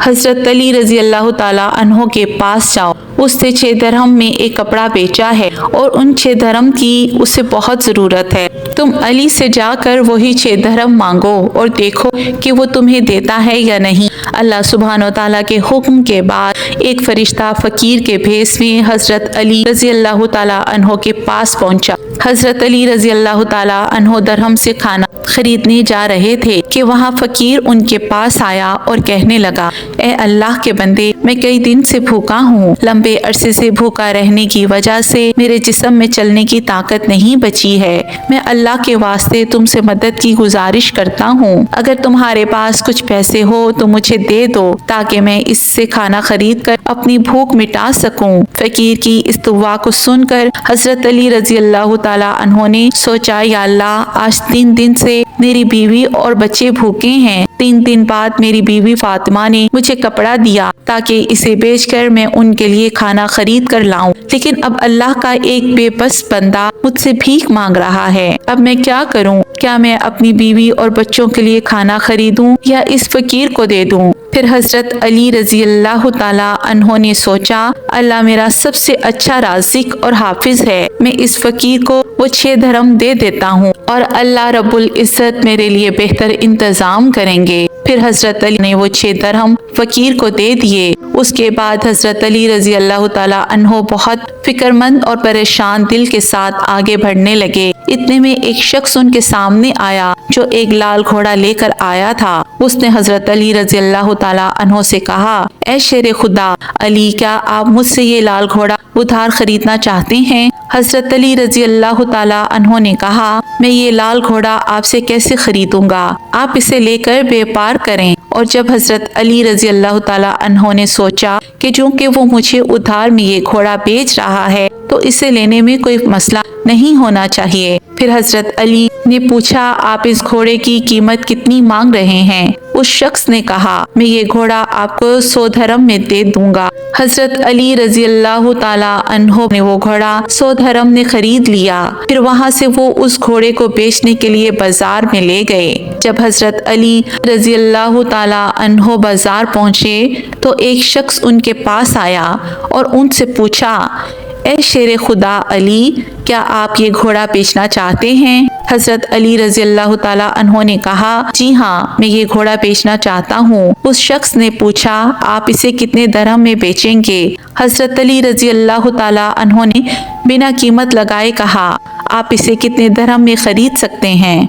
حضرت علی رضی اللہ تعالیٰ عنہ کے پاس جاؤ، اس نے 6 درہم میں ایک کپڑا بیچا ہے اور ان 6 درہم کی اسے بہت ضرورت ہے۔ تم علی سے جا کر وہی 6 درہم مانگو اور دیکھو کہ وہ تمہیں دیتا ہے یا نہیں۔ اللہ سبحانہ و تعالیٰ کے حکم کے بعد ایک فرشتہ فقیر کے بھیس میں حضرت علی رضی اللہ تعالیٰ عنہ کے پاس پہنچا۔ حضرت علی رضی اللہ تعالیٰ عنہ درہم سے کھانا خریدنے جا رہے تھے کہ وہاں فقیر ان کے پاس آیا اور کہنے لگا، اے اللہ کے بندے، میں کئی دن سے بھوکا ہوں، لمبے عرصے سے بھوکا رہنے کی وجہ سے میرے جسم میں چلنے کی طاقت نہیں بچی ہے، میں اللہ کے واسطے تم سے مدد کی گزارش کرتا ہوں، اگر تمہارے پاس کچھ پیسے ہو تو مجھے دے دو تاکہ میں اس سے کھانا خرید کر اپنی بھوک مٹا سکوں۔ فقیر کی اس دعا کو سن کر حضرت علی رضی اللہ تعالیٰ عنہ نے سوچا، یا اللہ، آج 3 دن سے میری بیوی اور بچے بھوکے ہیں، 3 دن بعد میری بیوی فاطمہ نے مجھے کپڑا دیا تاکہ اسے بیچ کر میں ان کے لیے کھانا خرید کر لاؤں، لیکن اب اللہ کا ایک بے بس بندہ مجھ سے بھیک مانگ رہا ہے، اب میں کیا کروں؟ کیا میں اپنی بیوی اور بچوں کے لیے کھانا خریدوں یا اس فقیر کو دے دوں؟ پھر حضرت علی رضی اللہ تعالیٰ عنہ نے سوچا، اللہ میرا سب سے اچھا رازق اور حافظ ہے، میں اس فقیر کو وہ 6 درہم دے دیتا ہوں اور اللہ رب العزت میرے لیے بہتر انتظام کریں گے۔ پھر حضرت علی نے وہ 6 درہم فقیر کو دے دیے۔ اس کے بعد حضرت علی رضی اللہ تعالیٰ عنہ بہت فکر مند اور پریشان دل کے ساتھ آگے بڑھنے لگے۔ اتنے میں ایک شخص ان کے سامنے آیا جو ایک لال گھوڑا لے کر آیا تھا۔ اس نے حضرت علی رضی اللہ تعالیٰ عنہ سے کہا، اے شیر خدا علی، کیا آپ مجھ سے یہ لال گھوڑا ادھار خریدنا چاہتے ہیں؟ حضرت علی رضی اللہ تعالیٰ عنہ نے کہا، میں یہ لال گھوڑا آپ سے کیسے خریدوں گا؟ آپ اسے لے کر بیپار کریں۔ اور جب حضرت علی رضی اللہ تعالیٰ عنہ نے سوچا کہ چونکہ وہ مجھے ادھار میں یہ گھوڑا بیچ رہا ہے تو اسے لینے میں کوئی مسئلہ نہیں ہونا چاہیے، پھر حضرت علی نے پوچھا، آپ اس گھوڑے کی قیمت کتنی مانگ رہے ہیں؟ اس شخص نے کہا، میں یہ گھوڑا آپ کو 100 درہم میں دے دوں گا۔ حضرت علی رضی اللہ تعالیٰ عنہ نے وہ گھوڑا 100 درہم نے خرید لیا۔ پھر وہاں سے وہ اس گھوڑے کو بیچنے کے لیے بازار میں لے گئے۔ جب حضرت علی رضی اللہ تعالیٰ عنہ بازار پہنچے تو ایک شخص ان کے پاس آیا اور ان سے پوچھا، اے شیر خدا علی، کیا آپ یہ گھوڑا بیچنا چاہتے ہیں؟ حضرت علی رضی اللہ تعالیٰ عنہ نے کہا، جی ہاں، میں یہ گھوڑا بیچنا چاہتا ہوں۔ اس شخص نے پوچھا، آپ اسے کتنے درہم میں بیچیں گے؟ حضرت علی رضی اللہ تعالیٰ عنہ نے بنا قیمت لگائے کہا، آپ اسے کتنے درہم میں خرید سکتے ہیں؟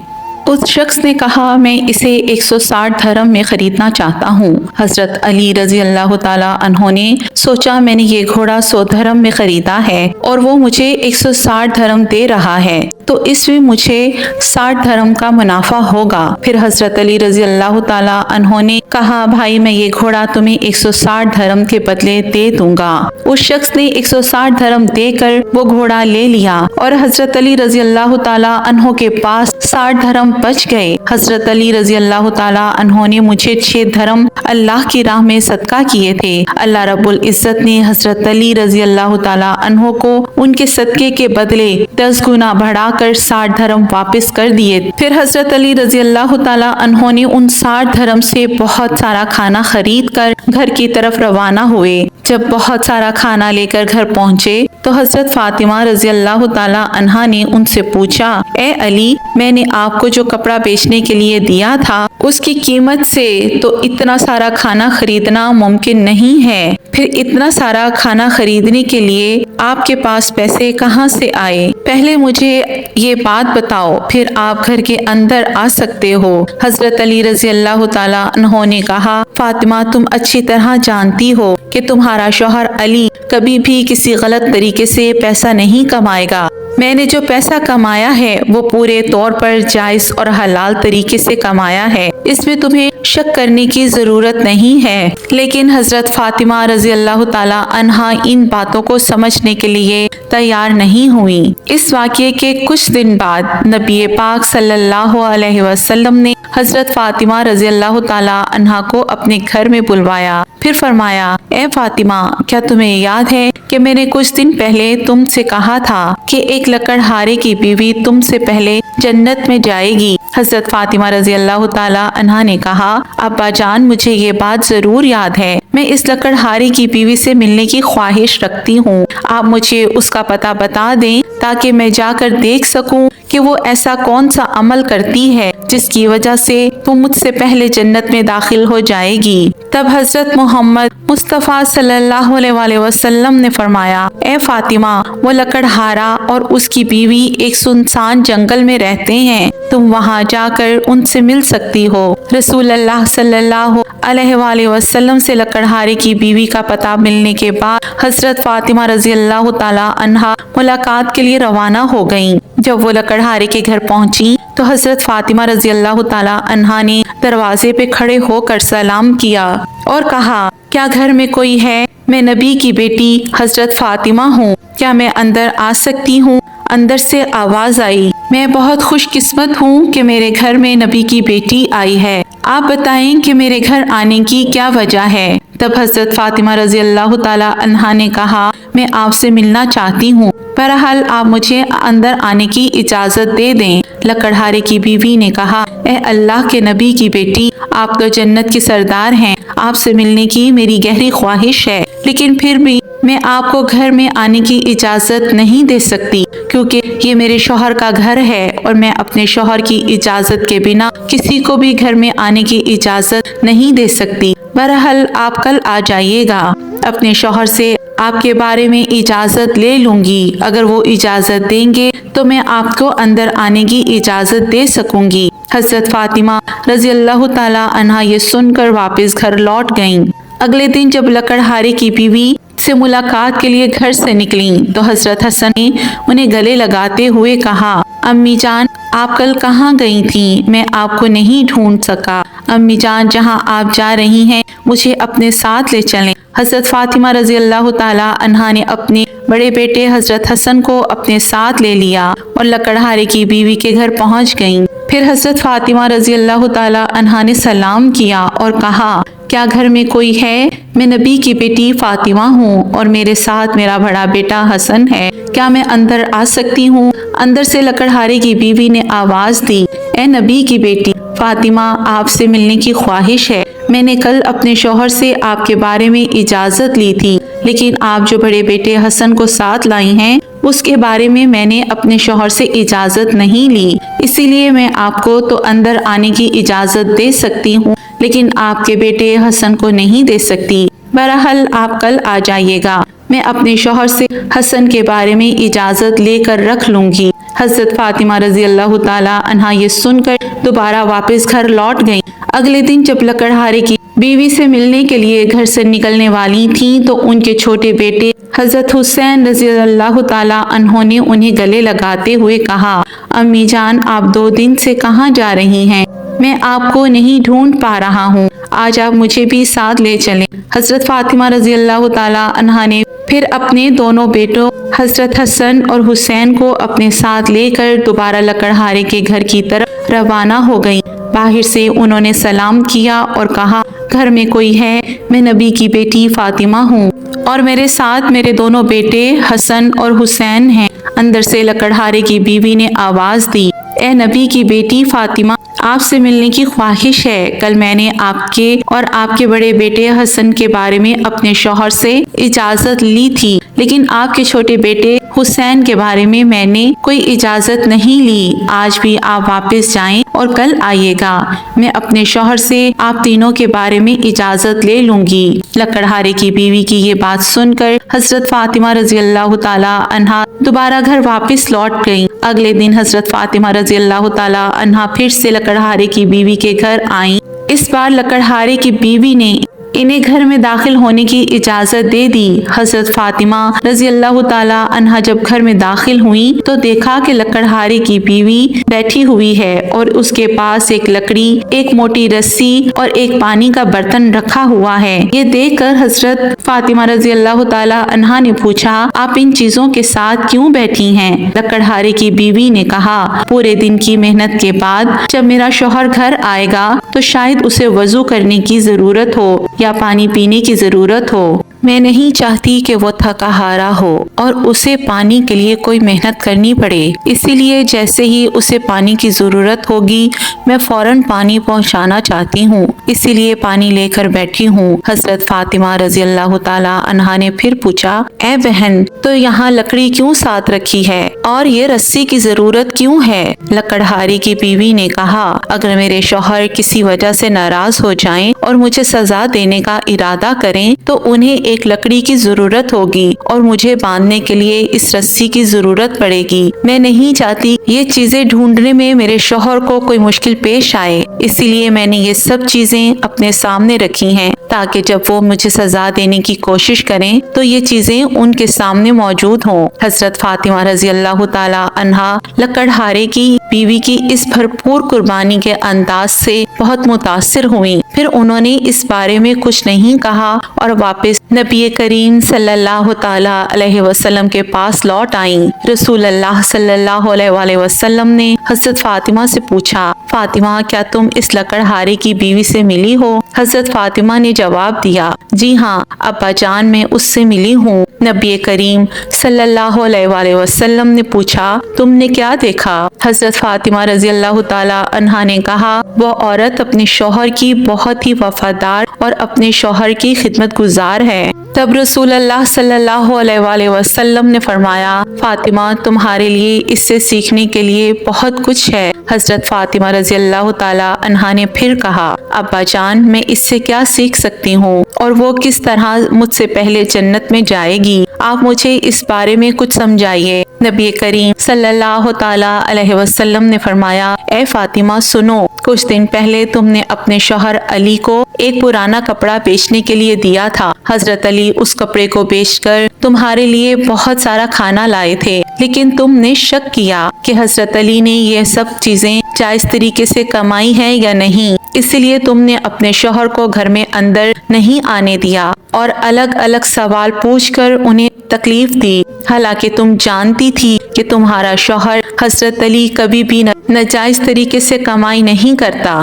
اس شخص نے کہا، میں اسے 160 درہم میں خریدنا چاہتا ہوں۔ حضرت علی رضی اللہ تعالیٰ عنہ نے سوچا، میں نے یہ گھوڑا 100 درہم میں خریدا ہے اور وہ مجھے 160 درہم دے رہا ہے، تو اس میں مجھے 60 درہم کا منافع ہوگا۔ پھر حضرت علی رضی اللہ تعالیٰ عنہ نے کہا، بھائی، میں یہ گھوڑا تمہیں 160 درہم کے بدلے دے دوں گا۔ اس شخص نے 160 درہم دے کر وہ گھوڑا لے لیا اور حضرت علی رضی اللہ تعالیٰ عنہ کے پاس 60 درہم بچ گئے۔ حضرت علی رضی اللہ تعالیٰ عنہ نے مجھے 6 درہم اللہ کی راہ میں صدقہ کیے تھے۔ اللہ رب العزت نے حضرت علی رضی اللہ تعالیٰ عنہ کو ان کے صدقے کے بدلے 10 گنا بڑھا کر 60 درہم واپس کر دیے۔ پھر حضرت علی رضی اللہ تعالیٰ عنہ نے ان 60 درہم سے بہت سارا کھانا خرید کر گھر کی طرف روانہ ہوئے۔ جب بہت سارا کھانا لے کر گھر پہنچے تو حضرت فاطمہ رضی اللہ تعالیٰ عنہا نے ان سے پوچھا، اے علی، میں نے آپ کو جو کپڑا بیچنے کے لیے دیا تھا اس کی قیمت سے تو اتنا سارا کھانا خریدنا ممکن نہیں ہے، پھر اتنا سارا کھانا خریدنے کے لیے آپ کے پاس پیسے کہاں سے آئے؟ پہلے مجھے یہ بات بتاؤ، پھر آپ گھر کے اندر آ سکتے ہو۔ حضرت علی رضی اللہ تعالیٰ عنہ نے کہا، فاطمہ، تم اچھی طرح جانتی ہو کہ تمہارا شوہر علی کبھی بھی کسی غلط طریقے سے پیسہ نہیں کمائے گا۔ میں نے جو پیسہ کمایا ہے وہ پورے طور پر جائز اور حلال طریقے سے کمایا ہے، اس میں تمہیں شک کرنے کی ضرورت نہیں ہے۔ لیکن حضرت فاطمہ رضی اللہ تعالیٰ عنہا ان باتوں کو سمجھنے کے لیے تیار نہیں ہوئی۔ اس واقعے کے کچھ دن بعد نبی پاک صلی اللہ علیہ وسلم نے حضرت فاطمہ رضی اللہ تعالیٰ عنہا کو اپنے گھر میں بلوایا، پھر فرمایا، اے فاطمہ، کیا تمہیں یاد ہے کہ میں نے کچھ دن پہلے تم سے کہا تھا کہ ایک لکڑہارے کی بیوی تم سے پہلے جنت میں جائے گی؟ حضرت فاطمہ رضی اللہ تعالیٰ عنہا نے کہا، کہا ابا جان مجھے یہ بات ضرور یاد ہے، میں اس لکڑہارے کی بیوی سے ملنے کی خواہش رکھتی ہوں، آپ مجھے اس کا پتہ بتا دیں تاکہ میں جا کر دیکھ سکوں کہ وہ ایسا کون سا عمل کرتی ہے جس کی وجہ سے وہ مجھ سے پہلے جنت میں داخل ہو جائے گی۔ تب حضرت محمد مصطفیٰ صلی اللہ علیہ وسلم نے فرمایا اے فاطمہ وہ لکڑہارا اور اس کی بیوی ایک سنسان جنگل میں رہتے ہیں، تم وہاں جا کر ان سے مل سکتی ہو۔ رسول اللہ صلی اللہ علیہ وآلہ وسلم سے لکڑہارے کی بیوی کا پتہ ملنے کے بعد حضرت فاطمہ رضی اللہ تعالی عنہا ملاقات کے لیے روانہ ہو گئیں۔ جب وہ لکڑہارے کے گھر پہنچی تو حضرت فاطمہ رضی اللہ تعالی عنہا نے دروازے پہ کھڑے ہو کر سلام کیا اور کہا کیا گھر میں کوئی ہے؟ میں نبی کی بیٹی حضرت فاطمہ ہوں، کیا میں اندر آ سکتی ہوں؟ اندر سے آواز آئی میں بہت خوش قسمت ہوں کہ میرے گھر میں نبی کی بیٹی آئی ہے، آپ بتائیں کہ میرے گھر آنے کی کیا وجہ ہے؟ تب حضرت فاطمہ رضی اللہ تعالی عنہا نے کہا میں آپ سے ملنا چاہتی ہوں، بہرحال آپ مجھے اندر آنے کی اجازت دے دیں۔ لکڑہارے کی بیوی نے کہا اے اللہ کے نبی کی بیٹی آپ تو جنت کے سردار ہیں، آپ سے ملنے کی میری گہری خواہش ہے، لیکن پھر بھی میں آپ کو گھر میں آنے کی اجازت نہیں دے سکتی کیونکہ یہ میرے شوہر کا گھر ہے اور میں اپنے شوہر کی اجازت کے بنا کسی کو بھی گھر میں آنے کی اجازت نہیں دے سکتی۔ بہرحال آپ کل آ جائیے گا، اپنے شوہر سے آپ کے بارے میں اجازت لے لوں گی، اگر وہ اجازت دیں گے تو میں آپ کو اندر آنے کی اجازت دے سکوں گی۔ حضرت فاطمہ رضی اللہ تعالی عنہا یہ سن کر واپس گھر لوٹ گئیں۔ اگلے دن جب لکڑہارے کی بیوی سے ملاقات کے لیے گھر سے نکلیں تو حضرت حسن نے انہیں گلے لگاتے ہوئے کہا امی جان آپ کل کہاں گئی تھیں؟ میں آپ کو نہیں ڈھونڈ سکا، امی جان جہاں آپ جا رہی ہیں مجھے اپنے ساتھ لے چلیں۔ حضرت فاطمہ رضی اللہ تعالی عنہا نے اپنے بڑے بیٹے حضرت حسن کو اپنے ساتھ لے لیا اور لکڑہارے کی بیوی کے گھر پہنچ گئیں۔ پھر حضرت فاطمہ رضی اللہ تعالی عنہا نے سلام کیا اور کہا کیا گھر میں کوئی ہے؟ میں نبی کی بیٹی فاطمہ ہوں اور میرے ساتھ میرا بڑا بیٹا حسن ہے، کیا میں اندر آ سکتی ہوں؟ اندر سے لکڑہارے کی بیوی نے آواز دی اے نبی کی بیٹی فاطمہ آپ سے ملنے کی خواہش ہے، میں نے کل اپنے شوہر سے آپ کے بارے میں اجازت لی تھی، لیکن آپ جو بڑے بیٹے حسن کو ساتھ لائی ہیں اس کے بارے میں نے اپنے شوہر سے اجازت نہیں لی، اسی لیے میں آپ کو تو اندر آنے کی اجازت دے سکتی ہوں لیکن آپ کے بیٹے حسن کو نہیں دے سکتی۔ بہرحال آپ کل آ جائیے گا، میں اپنے شوہر سے حسن کے بارے میں اجازت لے کر رکھ لوں گی۔ حضرت فاطمہ رضی اللہ تعالی عنہا یہ سن کر دوبارہ واپس گھر لوٹ گئیں۔ اگلے دن جب لکڑہارے کی بیوی سے ملنے کے لیے گھر سے نکلنے والی تھیں تو ان کے چھوٹے بیٹے حضرت حسین رضی اللہ تعالی عنہ نے انہیں گلے لگاتے ہوئے کہا امی جان آپ 2 دن سے کہاں جا رہی ہیں؟ میں آپ کو نہیں ڈھونڈ پا رہا ہوں، آج آپ مجھے بھی ساتھ لے چلیں۔ حضرت فاطمہ رضی اللہ تعالی عنہا نے پھر اپنے دونوں بیٹوں حضرت حسن اور حسین کو اپنے ساتھ لے کر دوبارہ لکڑہارے کے گھر کی طرف روانہ ہو گئیں۔ باہر سے انہوں نے سلام کیا اور کہا گھر میں کوئی ہے؟ میں نبی کی بیٹی فاطمہ ہوں اور میرے ساتھ میرے دونوں بیٹے حسن اور حسین ہیں۔ اندر سے لکڑہارے کی بیوی نے آواز دی اے نبی کی بیٹی فاطمہ آپ سے ملنے کی خواہش ہے، کل میں نے آپ کے اور آپ کے بڑے بیٹے حسن کے بارے میں اپنے شوہر سے اجازت لی تھی، لیکن آپ کے چھوٹے بیٹے حسین کے بارے میں نے کوئی اجازت نہیں لی، آج بھی آپ واپس جائیں اور کل آئیے گا، میں اپنے شوہر سے آپ تینوں کے بارے میں اجازت لے لوں گی۔ لکڑہارے کی بیوی کی یہ بات سن کر حضرت فاطمہ رضی اللہ تعالی عنہا دوبارہ گھر واپس لوٹ گئیں۔ اگلے دن حضرت فاطمہ رضی اللہ تعالی عنہا پھر سے لکڑہارے کی بیوی کے گھر آئیں۔ اس بار لکڑہارے کی بیوی نے انہیں گھر میں داخل ہونے کی اجازت دے دی۔ حضرت فاطمہ رضی اللہ تعالی عنہا جب گھر میں داخل ہوئیں تو دیکھا کہ لکڑہارے کی بیوی بیٹھی ہوئی ہے اور اس کے پاس ایک لکڑی، ایک موٹی رسی اور ایک پانی کا برتن رکھا ہوا ہے۔ یہ دیکھ کر حضرت فاطمہ رضی اللہ تعالی عنہا نے پوچھا آپ ان چیزوں کے ساتھ کیوں بیٹھی ہیں؟ لکڑہارے کی بیوی نے کہا پورے دن کی محنت کے بعد جب میرا شوہر گھر آئے گا تو شاید اسے وضو کرنے کی ضرورت ہو یا پانی پینے کی ضرورت ہو، میں نہیں چاہتی کہ وہ تھکا ہارا ہو اور اسے پانی کے لیے کوئی محنت کرنی پڑے، اسی لیے جیسے ہی اسے پانی کی ضرورت ہوگی میں فوراً پانی پہنچانا چاہتی ہوں، اسی لیے پانی لے کر بیٹھی ہوں۔ حضرت فاطمہ رضی اللہ تعالی عنہا نے پھر پوچھا، اے بہن، تو یہاں لکڑی کیوں ساتھ رکھی ہے اور یہ رسی کی ضرورت کیوں ہے؟ لکڑہاری کی بیوی نے کہا، اگر میرے شوہر کسی وجہ سے ناراض ہو جائیں اور مجھے سزا دینے کا ارادہ کریں تو انہیں ایک لکڑی کی ضرورت ہوگی اور مجھے باندھنے کے لیے اس رسی کی ضرورت پڑے گی۔ میں نہیں چاہتی یہ چیزیں ڈھونڈنے میں میرے شوہر کو کوئی مشکل پیش آئے، اسی لیے میں نے یہ سب چیزیں اپنے سامنے رکھی ہیں تاکہ جب وہ مجھے سزا دینے کی کوشش کریں تو یہ چیزیں ان کے سامنے موجود ہوں۔ حضرت فاطمہ رضی اللہ تعالی عنہا لکڑہارے کی بیوی کی اس بھرپور قربانی کے انداز سے بہت متاثر ہوئیں، پھر انہوں نے اس بارے میں کچھ نہیں کہا اور واپس نبی کریم صلی اللہ تعالی علیہ وسلم کے پاس لوٹ آئیں۔ رسول اللہ صلی اللہ علیہ وسلم نے حضرت فاطمہ سے پوچھا، فاطمہ کیا تم اس لکڑہارے کی بیوی سے ملی ہو؟ حضرت فاطمہ نے جواب دیا، جی ہاں ابا جان، میں اس سے ملی ہوں۔ نبی کریم صلی اللہ علیہ وسلم نے پوچھا، تم نے کیا دیکھا؟ حضرت فاطمہ رضی اللہ تعالی عنہا نے کہا، وہ عورت اپنے شوہر کی بہت ہی وفادار اور اپنے شوہر کی خدمت گزار ہے۔ تب رسول اللہ صلی اللہ علیہ وسلم نے فرمایا، فاطمہ تمہارے لیے اس سے سیکھنے کے لیے بہت کچھ ہے۔ حضرت فاطمہ رضی اللہ تعالی عنہا نے پھر کہا، ابا جان میں اس سے کیا سیکھ سکتی ہوں اور وہ کس طرح مجھ سے پہلے جنت میں جائے گی؟ آپ مجھے اس بارے میں کچھ سمجھائیے۔ نبی کریم صلی اللہ تعالی علیہ وسلم نے فرمایا، اے فاطمہ سنو، کچھ دن پہلے تم نے اپنے شوہر علی کو ایک پرانا کپڑا بیچنے کے لیے دیا تھا۔ حضرت علی اس کپڑے کو بیچ کر تمہارے لیے بہت سارا کھانا لائے تھے، لیکن تم نے شک کیا کہ حضرت علی نے یہ سب چیزیں جائز طریقے سے کمائی ہیں یا نہیں، اس لیے تم نے اپنے شوہر کو گھر میں اندر نہیں آنے دیا اور الگ الگ سوال پوچھ کر انہیں تکلیف دی، حالانکہ تم جانتی تھی کہ تمہارا شوہر حضرت علی کبھی بھی ناجائز طریقے سے کمائی نہیں کرتا۔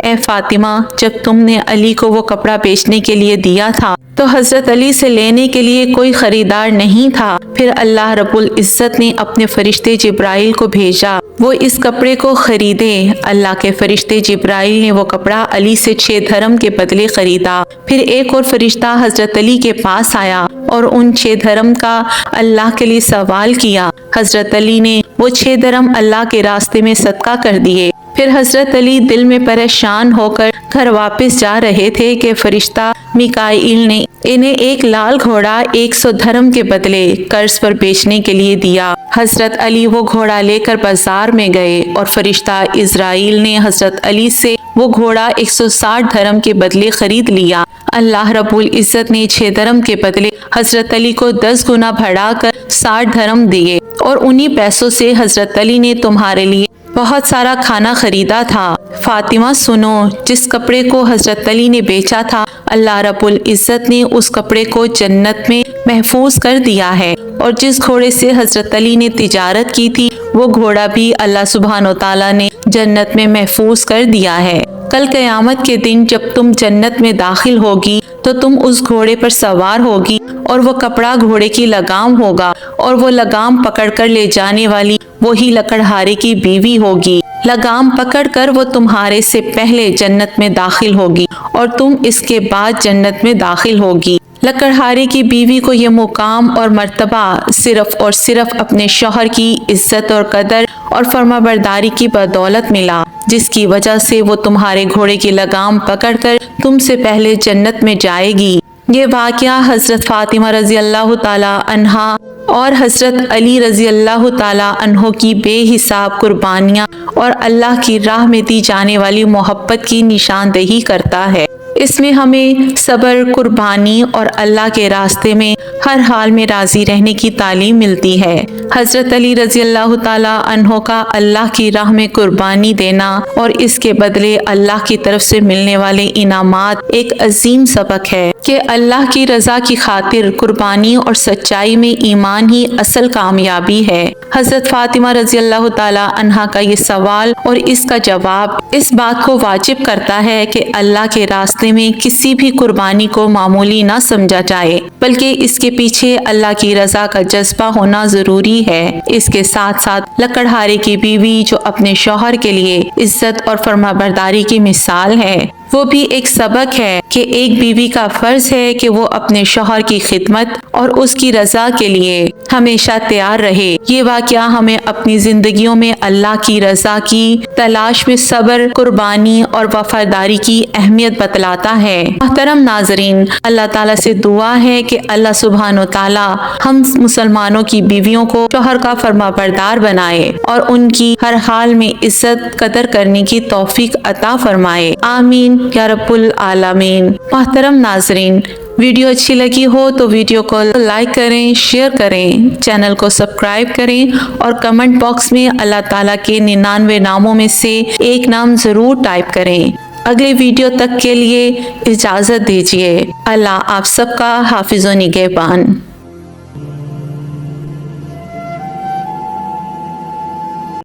اے فاطمہ، جب تم نے علی کو وہ کپڑا بیچنے کے لیے دیا تھا تو حضرت علی سے لینے کے لیے کوئی خریدار نہیں تھا، پھر اللہ رب العزت نے اپنے فرشتے جبرائیل کو بھیجا، وہ اس کپڑے کو خریدے۔ اللہ کے فرشتے جبرائیل نے وہ کپڑا علی سے 6 دھرم کے بدلے خریدا۔ پھر ایک اور فرشتہ حضرت علی کے پاس آیا اور ان 6 دھرم کا اللہ کے لیے سوال کیا۔ حضرت علی نے وہ 6 دھرم اللہ کے راستے میں صدقہ کر دیے۔ پھر حضرت علی دل میں پریشان ہو کر گھر واپس جا رہے تھے کہ فرشتہ میکائیل نے انہیں ایک لال گھوڑا 100 دھرم کے بدلے قرض پر بیچنے کے لیے دیا۔ حضرت علی وہ گھوڑا لے کر بازار میں گئے اور فرشتہ اسرائیل نے حضرت علی سے وہ گھوڑا 160 دھرم کے بدلے خرید لیا۔ اللہ رب العزت نے 6 دھرم کے بدلے حضرت علی کو 10 گنا بڑھا کر 60 دھرم دیے، اور انہی پیسوں سے حضرت علی نے تمہارے لیے بہت سارا کھانا خریدا تھا۔ فاطمہ سنو، جس کپڑے کو حضرت علی نے بیچا تھا، اللہ رب العزت نے اس کپڑے کو جنت میں محفوظ کر دیا ہے، اور جس گھوڑے سے حضرت علی نے تجارت کی تھی وہ گھوڑا بھی اللہ سبحانہ وتعالی نے جنت میں محفوظ کر دیا ہے۔ کل قیامت کے دن جب تم جنت میں داخل ہوگی تو تم اس گھوڑے پر سوار ہوگی اور وہ کپڑا گھوڑے کی لگام ہوگا، اور وہ لگام پکڑ کر لے جانے والی وہی لکڑہارے کی بیوی ہوگی۔ لگام پکڑ کر وہ تمہارے سے پہلے جنت میں داخل ہوگی اور تم اس کے بعد جنت میں داخل ہوگی۔ لکڑہارے کی بیوی کو یہ مقام اور مرتبہ صرف اور صرف اپنے شوہر کی عزت اور قدر اور فرمانبرداری کی بدولت ملا، جس کی وجہ سے وہ تمہارے گھوڑے کی لگام پکڑ کر تم سے پہلے جنت میں جائے گی۔ یہ واقعہ حضرت فاطمہ رضی اللہ تعالی عنہا اور حضرت علی رضی اللہ تعالی عنہ کی بے حساب قربانیاں اور اللہ کی راہ میں دی جانے والی محبت کی نشاندہی کرتا ہے۔ اس میں ہمیں صبر، قربانی اور اللہ کے راستے میں ہر حال میں راضی رہنے کی تعلیم ملتی ہے۔ حضرت علی رضی اللہ تعالیٰ عنہ کا اللہ کی راہ میں قربانی دینا اور اس کے بدلے اللہ کی طرف سے ملنے والے انعامات ایک عظیم سبق ہے کہ اللہ کی رضا کی خاطر قربانی اور سچائی میں ایمان ہی اصل کامیابی ہے۔ حضرت فاطمہ رضی اللہ تعالیٰ عنہا کا یہ سوال اور اس کا جواب اس بات کو واجب کرتا ہے کہ اللہ کے راستے میں کسی بھی قربانی کو معمولی نہ سمجھا جائے، بلکہ اس کے پیچھے اللہ کی رضا کا جذبہ ہونا ضروری ہے۔ اس کے ساتھ ساتھ لکڑہارے کی بیوی جو اپنے شوہر کے لیے عزت اور فرمانبرداری کی مثال ہے، وہ بھی ایک سبق ہے کہ ایک بیوی کا فرض ہے کہ وہ اپنے شوہر کی خدمت اور اس کی رضا کے لیے ہمیشہ تیار رہے۔ یہ واقعہ ہمیں اپنی زندگیوں میں اللہ کی رضا کی تلاش میں صبر، قربانی اور وفاداری کی اہمیت بتلاتا ہے۔ محترم ناظرین، اللہ تعالیٰ سے دعا ہے کہ اللہ سبحانہ و تعالیٰ ہم مسلمانوں کی بیویوں کو شوہر کا فرمانبردار بنائے اور ان کی ہر حال میں عزت قدر کرنے کی توفیق عطا فرمائے۔ آمین یا رب العالمین۔ محترم ناظرین، ویڈیو اچھی لگی ہو تو ویڈیو کو لائک کریں، شیئر کریں، چینل کو سبسکرائب کریں اور کمنٹ باکس میں اللہ تعالیٰ کے 99 ناموں میں سے ایک نام ضرور ٹائپ کریں۔ اگلے ویڈیو تک کے لیے اجازت دیجیے۔ اللہ آپ سب کا حافظ و نگہبان۔